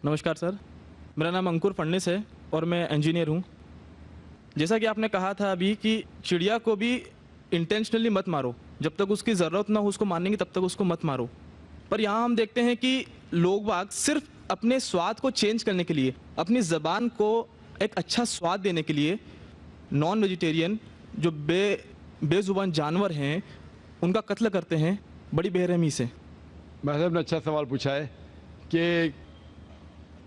नमस्कार सर, मेरा नाम अंकुर फडणीस है और मैं इंजीनियर हूँ। जैसा कि आपने कहा था अभी कि चिड़िया को भी इंटेंशनली मत मारो, जब तक उसकी ज़रूरत ना हो उसको मारने की तब तक उसको मत मारो। पर यहाँ हम देखते हैं कि लोग बाग सिर्फ अपने स्वाद को चेंज करने के लिए, अपनी ज़बान को एक अच्छा स्वाद देने के लिए नॉन वेजिटेरियन जो बेज़ुबान जानवर हैं उनका कत्ल करते हैं बड़ी बेरहमी से। भाई साहब ने अच्छा सवाल पूछा है कि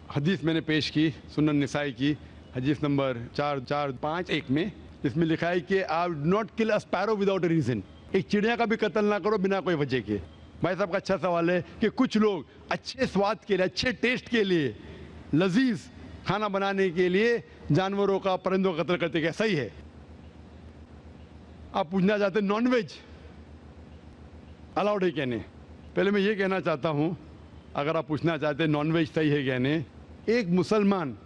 हदीस मैंने पेश की सुनन निसाई की हदीस नंबर 4451 में, इसमें लिखा है कि आप not kill a sparrow without a reason. एक चिड़िया का भी कत्ल ना करो बिना कोई वजह के। भाई साहब का अच्छा सवाल है कि कुछ लोग अच्छे स्वाद के लिए, अच्छे टेस्ट के लिए, लजीज खाना बनाने के लिए जानवरों का, परिंदों का कत्ल करते, क्या सही है? आप पूछना चाहते हैं नॉन वेज अलाउड है क्या नहीं? पहले मैं ये कहना चाहता हूँ, अगर आप पूछना चाहते हैं नॉन वेज सही है क्या नहीं, एक मुसलमान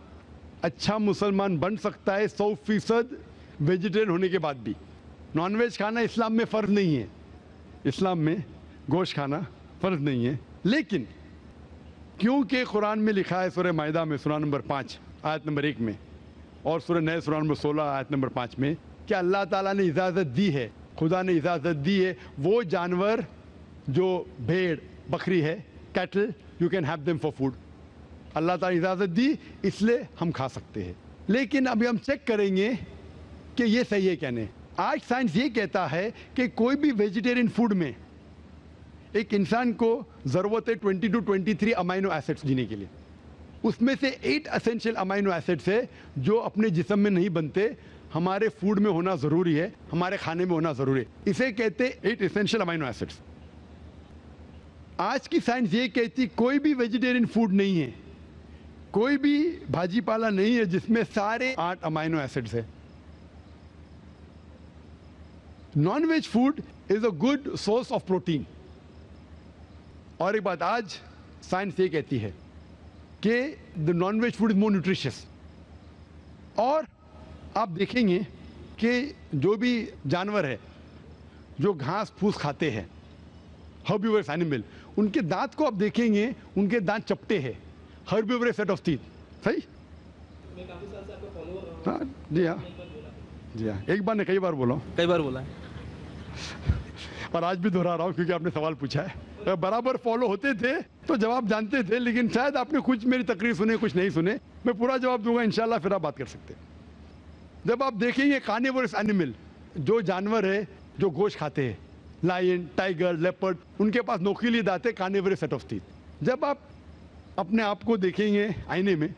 अच्छा मुसलमान बन सकता है 100% वेजिटेरियन होने के बाद भी। नॉन वेज खाना इस्लाम में फ़र्ज नहीं है, इस्लाम में गोश्त खाना फ़र्ज नहीं है। लेकिन क्योंकि कुरान में लिखा है सूरह माइदा में सूरा नंबर 5 आयत नंबर 1 में और सूरह नए सूरा नंबर 16 आयत नंबर 5 में कि अल्लाह ताला ने इजाज़त दी है, खुदा ने इजाज़त दी है, वो जानवर जो भेड़ बकरी है, cattle, you can have them for food. Allah ताला इजाज़त दी इसलिए हम खा सकते हैं। लेकिन अभी हम चेक करेंगे कि ये सही है क्या नहीं। आज साइंस ये कहता है कि कोई भी वेजिटेरियन फूड में एक इंसान को ज़रूरत है 20 to 23 अमाइनो एसिड्स जीने के लिए। उसमें से 8 एसेंशियल अमाइनो एसिड्स है जो अपने जिस्म में नहीं बनते, हमारे फूड में होना ज़रूरी है, हमारे खाने में होना ज़रूरी है। इसे कहते 8 एसेंशियल अमाइनो एसिड्स। आज की साइंस ये कहती कोई भी वेजिटेरियन फूड नहीं है, कोई भी भाजी पाला नहीं है जिसमें सारे 8 अमाइनो एसिड्स है। Non veg food is a good source of protein. और एक बात आज साइंस ये कहती है कि the non veg food is more nutritious. और आप देखेंगे कि जो भी जानवर है जो घास फूस खाते हैं, हर्बिवरस एनिमल, उनके दांत को आप देखेंगे, उनके दांत चपटे हैं, हर्बिवरस सेट ऑफ टीथ। सही? मैं काफी साल से आपका फॉलोअर रहा हूं। हाँ जी, हाँ जी, हाँ, एक बार ने कई बार बोला, कई बार बोला है और आज भी दोहरा रहा हूँ क्योंकि आपने सवाल पूछा है। अगर बराबर फॉलो होते थे तो जवाब जानते थे, लेकिन शायद आपने कुछ मेरी तकरीर सुने, कुछ नहीं सुने। मैं पूरा जवाब दूंगा इंशाल्लाह, फिर आप बात कर सकते हैं। जब आप देखेंगे कार्निवोरस एनिमल, जो जानवर है जो गोश्त खाते हैं, लायन, टाइगर, लेपर्ड, उनके पास नोकीले दांत है, कार्निवोरस सेट ऑफ टीथ। जब आप अपने आप को देखेंगे आईने में,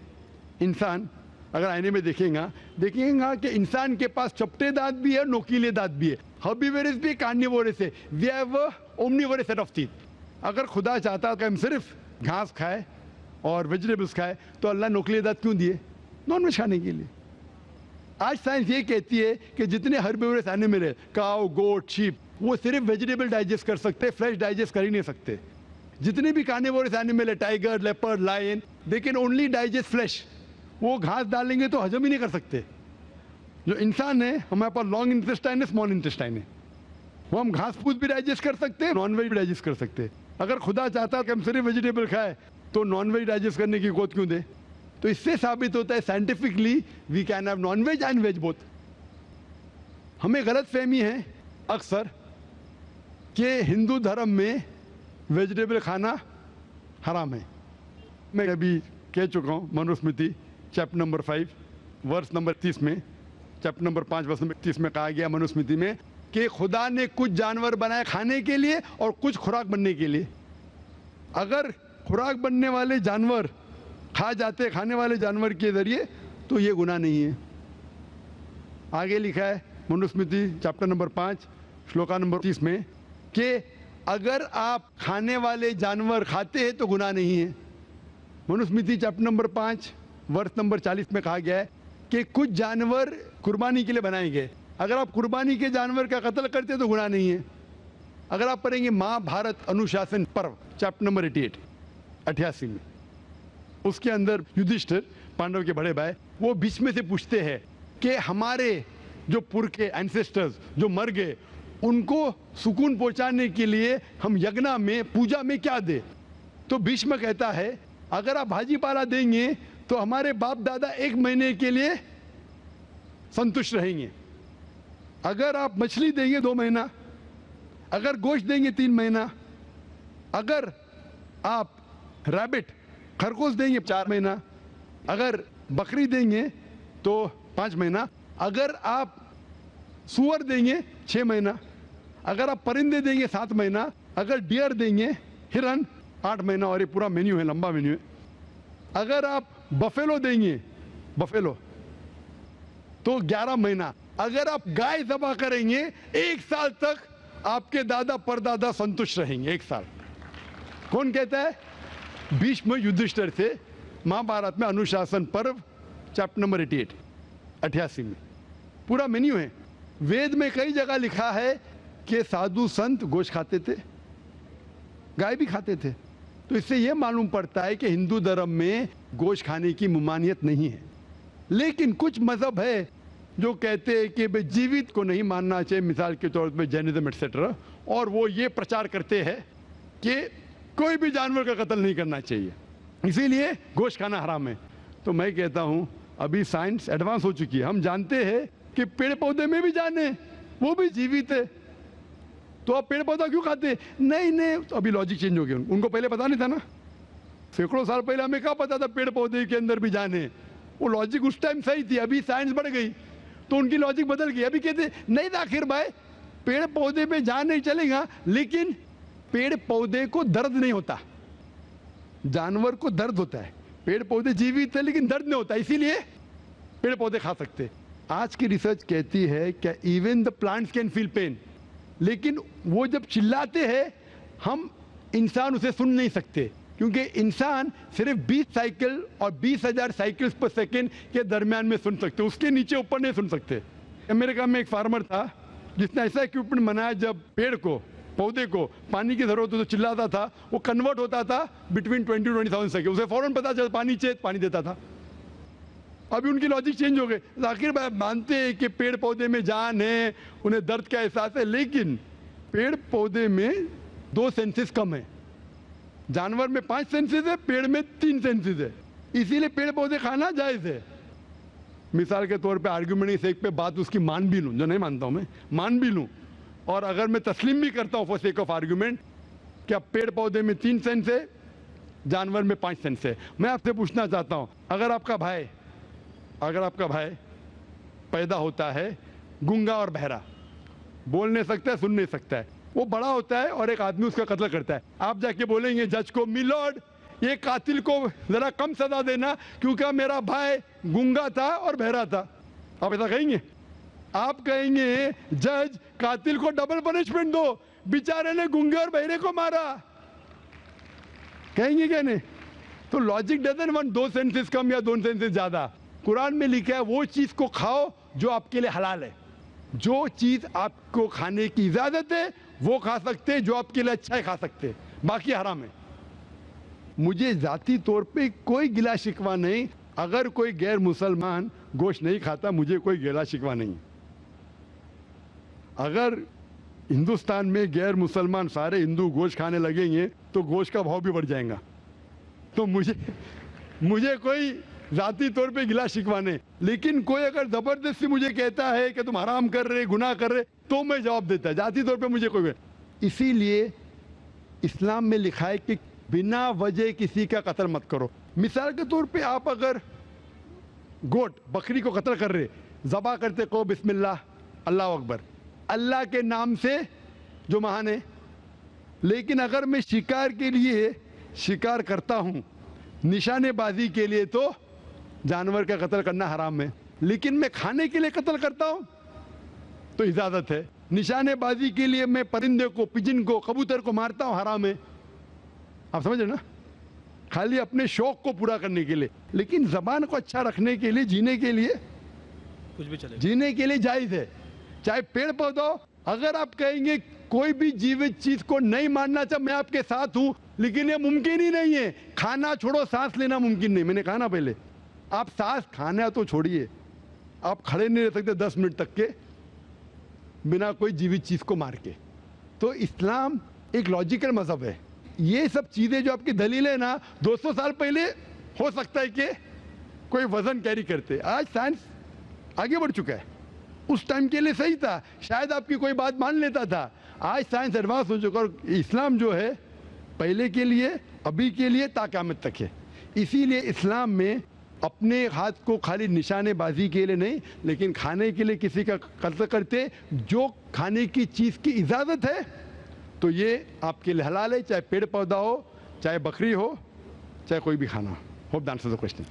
इंसान अगर आईने में देखेगा कि इंसान के पास चपटे दांत भी है, नोकीले दांत भी है। हर्बिवोरस भी कार्निवोरस है, we have omnivorous set of teeth. अगर खुदा चाहता कि हम सिर्फ घास खाए और वेजिटेबल्स खाए तो अल्लाह नोकीले दांत क्यों दिए? नॉन वेज खाने के लिए। आज साइंस ये कहती है कि जितने हर्बिवोरस एनिमल है, काऊ, गोट, शीप, वो सिर्फ वेजिटेबल डाइजेस्ट कर सकते, फ्लैश डाइजेस्ट कर ही नहीं सकते। जितने भी कार्निवोरस एनिमल है, tiger, leopard, lion, they can only digest flesh. वो घास डालेंगे तो हजम ही नहीं कर सकते। जो इंसान है, हमारे पास लॉन्ग इंटेस्टाइन है, स्मॉल इंटेस्टाइन है, वो हम घास फूस भी डाइजेस्ट कर सकते हैं, नॉन वेज भी डाइजेस्ट कर सकते हैं। अगर खुदा चाहता कि हम सिर्फ वेजिटेबल खाए तो नॉन वेज डाइजेस्ट करने की गोद क्यों दे? तो इससे साबित होता है scientifically we can have non veg and veg both. हमें गलत फहमी है अक्सर कि हिंदू धर्म में वेजिटेबल खाना हराम है। मैं अभी कह चुका हूँ, Manusmriti chapter number 5 verse number 30 में, चैप्टर नंबर 5 वर्स नंबर 30 में कहा गया मनुस्मृति में कि खुदा ने कुछ जानवर बनाए खाने के लिए और कुछ खुराक बनने के लिए। अगर खुराक बनने वाले जानवर खा जाते खाने वाले जानवर के जरिए तो ये गुनाह नहीं है। आगे लिखा है Manusmriti chapter number 5 shloka number 30 में कि अगर आप खाने वाले जानवर खाते हैं तो गुनाह नहीं है। मनुस्मृति चैप्टर नंबर 5 वर्ष नंबर 40 में कहा गया है कि कुछ जानवर कुर्बानी के लिए बनाए गए, अगर आप कुर्बानी के जानवर का कत्ल करते तो गुनाह नहीं है। अगर आप पढ़ेंगे महाभारत अनुशासन पर्व चैप्टर नंबर 88 में, उसके अंदर युधिष्ठिर, पांडव के बड़े भाई, वो बीच में से पूछते हैं कि हमारे जो पुरखे एंसेस्टर्स जो मर गए उनको सुकून पहुंचाने के लिए हम यज्ञ में, पूजा में क्या दे? तो भीष्म कहता है अगर आप भाजी पाला देंगे तो हमारे बाप दादा 1 महीने के लिए संतुष्ट रहेंगे। अगर आप मछली देंगे 2 महीना, अगर गोश्त देंगे 3 महीना, अगर आप रैबिट खरगोश देंगे 4 महीना, अगर बकरी देंगे तो 5 महीना, अगर आप सुअर देंगे 6 महीना, अगर आप परिंदे देंगे 7 महीना, अगर डियर देंगे हिरन 8 महीना। और ये पूरा मेन्यू है, लंबा मेन्यू है। अगर आप बफेलो देंगे बफेलो तो 11 महीना। अगर आप गाय ज़बह करेंगे 1 साल तक आपके दादा परदादा संतुष्ट रहेंगे। 1 साल। कौन कहता है? भीष्म युधिष्ठिर से महाभारत में अनुशासन पर्व चैप्टर नंबर 88 में पूरा मेन्यू है। वेद में कई जगह लिखा है कि साधु संत गोश्त खाते थे, गाय भी खाते थे। तो इससे यह मालूम पड़ता है कि हिंदू धर्म में गोश्त खाने की ममानियत नहीं है। लेकिन कुछ मजहब है जो कहते हैं कि भाई जीवित को नहीं मानना चाहिए, मिसाल के तौर पर जैनिज्म एक्सेट्रा, और वो ये प्रचार करते हैं कि कोई भी जानवर का कत्ल नहीं करना चाहिए, इसीलिए गोश्त खाना हराम है। तो मैं कहता हूं अभी साइंस एडवांस हो चुकी है, हम जानते हैं कि पेड़ पौधे में भी जान है, वो भी जीवित है, तो आप पेड़ पौधा क्यों खाते? नहीं, तो अभी लॉजिक चेंज हो गया। उनको पहले पता नहीं था ना, सैकड़ों साल पहले हमें क्या पता था पेड़ पौधे के अंदर भी जान है? वो लॉजिक उस टाइम सही थी, अभी साइंस बढ़ गई तो उनकी लॉजिक बदल गई। अभी कहते नहीं था आखिर भाई पेड़ पौधे में जान नहीं चलेगा, लेकिन पेड़ पौधे को दर्द नहीं होता, जानवर को दर्द होता है। पेड़ पौधे जीवित है लेकिन दर्द नहीं होता, इसीलिए पेड़ पौधे खा सकते। आज की रिसर्च कहती है कि even the plants can feel pain, लेकिन वो जब चिल्लाते हैं हम इंसान उसे सुन नहीं सकते, क्योंकि इंसान सिर्फ 20 साइकिल और 20,000 साइकिल्स पर सेकेंड के दरमियान में सुन सकते, उसके नीचे ऊपर नहीं सुन सकते। अमेरिका में एक फार्मर था जिसने ऐसा इक्विपमेंट बनाया, जब पेड़ को पौधे को पानी की जरूरत हो तो चिल्लाता था, वो कन्वर्ट होता था बिटवीन 20-20,000 सेकेंड, उसे फौरन पता चला पानी चाहिए, पानी देता था। अभी उनकी लॉजिक चेंज हो गई। आखिर भाई मानते हैं कि पेड़ पौधे में जान है, उन्हें दर्द का एहसास है, लेकिन पेड़ पौधे में 2 सेंसेस कम है, जानवर में 5 सेंसेस है, पेड़ में 3 सेंसेस है, इसीलिए पेड़ पौधे खाना जायज है। मिसाल के तौर पे आर्ग्यूमेंट इस एक पे बात उसकी मान भी लूं, जो नहीं मानता हूं मैं, मान भी लूं, और अगर मैं तस्लीम भी करता हूं फॉर सेक ऑफ आर्ग्यूमेंट कि अब पेड़ पौधे में 3 सेंस है, जानवर में 5 सेंस है, मैं आपसे पूछना चाहता हूं, अगर आपका भाई पैदा होता है गूंगा और बहरा, बोल नहीं सकता है, सुन नहीं सकता है, वो बड़ा होता है और एक आदमी उसका कत्ल करता है, आप जाके बोलेंगे जज को, मिलॉर्ड ये कातिल को जरा कम सजा देना क्योंकि मेरा भाई गूंगा था और बहरा था? आप ऐसा कहेंगे? आप कहेंगे जज कातिल को डबल पनिशमेंट दो, बेचारे ने गूंगे और बहरे को मारा, कहेंगे क्या नहीं? तो लॉजिक डजंट वांट 2 सेंसेस कम या 2 सेंसेस ज्यादा। कुरान में लिखा है वो चीज को खाओ जो आपके लिए हलाल है, जो चीज आपको खाने की इजाजत है वो खा सकते हैं, जो आपके लिए अच्छा है खा सकते हैं, बाकी हराम है। मुझे जाती तौर पे कोई गिला शिकवा नहीं, अगर कोई गैर मुसलमान गोश्त नहीं खाता मुझे कोई गिला शिकवा नहीं। अगर हिंदुस्तान में गैर मुसलमान सारे हिंदू गोश्त खाने लगेंगे तो गोश्त का भाव भी बढ़ जाएगा। तो मुझे कोई जाती तौर पे गिला शिकवा नहीं, लेकिन कोई अगर जबरदस्ती मुझे कहता है कि तुम हराम कर रहे, गुनाह कर रहे, तो मैं जवाब देता। जाती तौर पे मुझे कोई, इसीलिए इस्लाम में लिखा है कि बिना वजह किसी का कत्ल मत करो। मिसाल के तौर पे आप अगर गोट बकरी को कत्ल कर रहे, ज़बा करते को बिस्मिल्लाह अल्लाह अकबर, अल्लाह के नाम से जो महान है, लेकिन अगर मैं शिकार के लिए शिकार करता हूं, निशानेबाजी के लिए, तो जानवर का कत्ल करना हराम है, लेकिन मैं खाने के लिए कत्ल करता हूं तो इजाजत है। निशानेबाजी के लिए मैं परिंदे को, पिजन को, कबूतर को मारता हूं, हराम है। आप समझ रहे ना? खाली अपने शौक को पूरा करने के लिए, लेकिन जबान को अच्छा रखने के लिए, जीने के लिए, कुछ भी चलेगा, जीने के लिए जायज है। चाहे पेड़ पौधा, अगर आप कहेंगे कोई भी जीवित चीज को नहीं मानना चाहिए, मैं आपके साथ हूं, लेकिन ये मुमकिन ही नहीं है। खाना छोड़ो, सांस लेना मुमकिन नहीं। मैंने कहा ना पहले, आप सांस खाना तो छोड़िए, आप खड़े नहीं रह सकते 10 मिनट तक के बिना कोई जीवित चीज को मार के। तो इस्लाम एक लॉजिकल मजहब है, ये सब चीज़ें जो आपकी दलीलें ना 200 साल पहले हो सकता है कि कोई वजन कैरी करते, आज साइंस आगे बढ़ चुका है। उस टाइम के लिए सही था, शायद आपकी कोई बात मान लेता था। आज साइंस एडवांस हो चुका और इस्लाम जो है पहले के लिए अभी के लिए ताक़यामत तक है। इसीलिए इस्लाम में अपने हाथ को खाली निशानेबाजी के लिए नहीं, लेकिन खाने के लिए किसी का कत्ल करते, जो खाने की चीज़ की इजाज़त है तो ये आपके लिए हलाल है, चाहे पेड़ पौधा हो, चाहे बकरी हो, चाहे कोई भी खाना हो। Hope the answer the question.